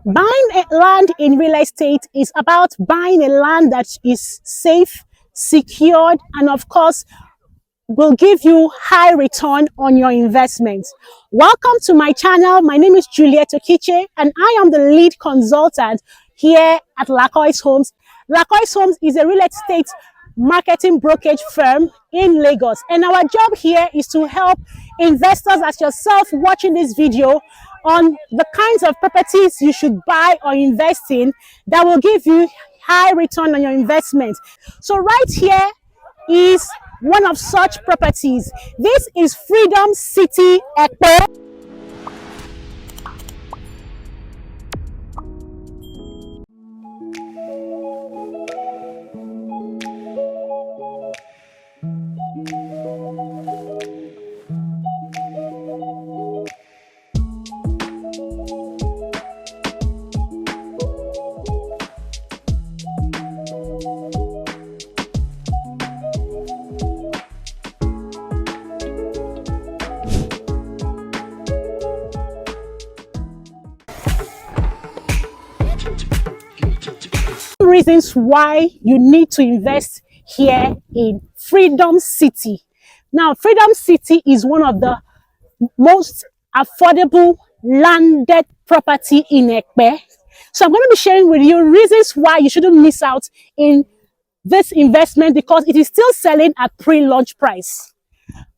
Buying a land in real estate is about buying a land that is safe, secured, and of course, will give you high return on your investment. Welcome to my channel. My name is Juliet Okiche, and I am the lead consultant here at Lakois Homes. Lakois Homes is a real estate marketing brokerage firm in Lagos, and our job here is to help investors as yourself watching this video on the kinds of properties you should buy or invest in that will give you high return on your investment. So right here is one of such properties. This is Freedom City, Ebute. Reasons why you need to invest here in Freedom City. Now, Freedom City is one of the most affordable landed property in Ebute. So I'm going to be sharing with you reasons why you shouldn't miss out in this investment because it is still selling at pre-launch price.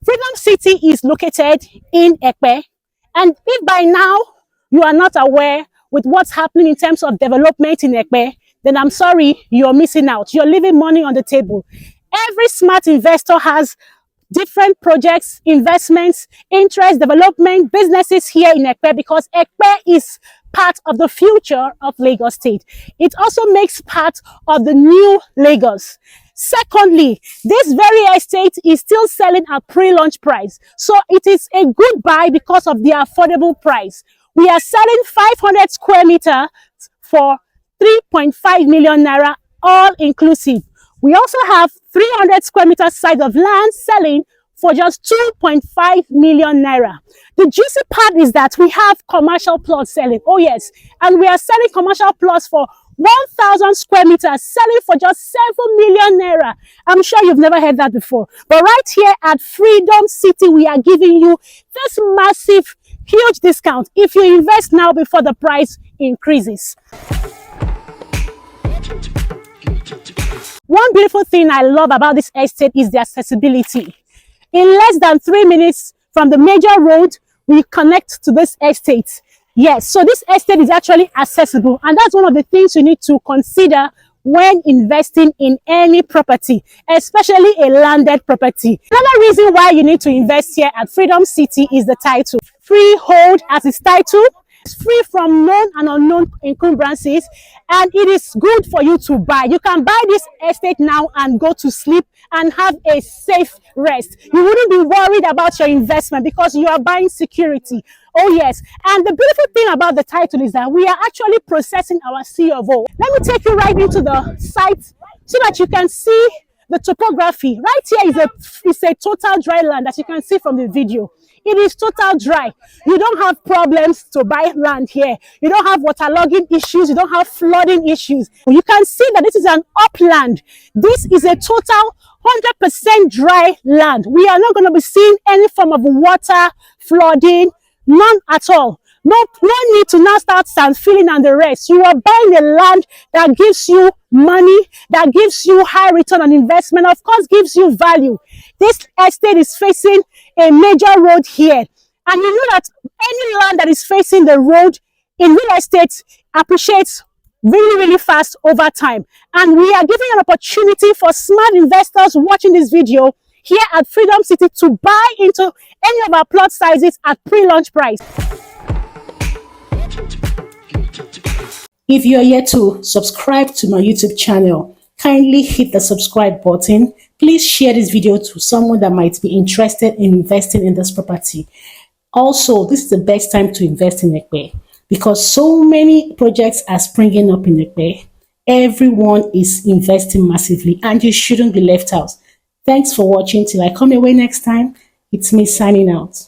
Freedom City is located in Ebute, and if by now you are not aware with what's happening in terms of development in Ebute, then I'm sorry, you're missing out. You're leaving money on the table. Every smart investor has different projects, investments, interest, development, businesses here in Ebute because Ebute is part of the future of Lagos State. It also makes part of the new Lagos. Secondly, this very estate is still selling at pre-launch price. So it is a good buy because of the affordable price. We are selling 500 square meters for 3.5 million naira, all inclusive. We also have 300 square meters side of land selling for just 2.5 million naira. The juicy part is that we have commercial plots selling. Oh yes, and we are selling commercial plots for 1,000 square meters selling for just 7 million naira. I'm sure you've never heard that before. But right here at Freedom City, we are giving you this massive, huge discount if you invest now before the price increases. One beautiful thing I love about this estate is the accessibility. In less than 3 minutes from the major road, we connect to this estate. Yes, so this estate is actually accessible, and that's one of the things you need to consider when investing in any property, especially a landed property. Another reason why you need to invest here at Freedom City is the title. Freehold as its title. It's free from known and unknown encumbrances, and it is good for you to buy. You can buy this estate now and go to sleep and have a safe rest. You wouldn't be worried about your investment because you are buying security. Oh yes, and the beautiful thing about the title is that we are actually processing our C of O. Let me take you right into the site so that you can see the topography. Right here is a total dry land, as you can see from the video. It is total dry. You don't have problems to buy land here. You don't have waterlogging issues. You don't have flooding issues. You can see that this is an upland. This is a total 100% dry land. We are not going to be seeing any form of water, flooding, none at all. No need to now start sand filling and the rest. You are buying a land that gives you money, that gives you high return on investment, of course gives you value. This estate is facing a major road here. And you know that any land that is facing the road in real estate appreciates really fast over time. And we are giving an opportunity for smart investors watching this video here at Freedom City to buy into any of our plot sizes at pre-launch price. If you are yet to subscribe to my YouTube channel, kindly hit the subscribe button. Please share this video to someone that might be interested in investing in this property. Also, this is the best time to invest in Ebute because so many projects are springing up in Ebute. Everyone is investing massively and you shouldn't be left out. Thanks for watching. Till I come your way next time, it's me signing out.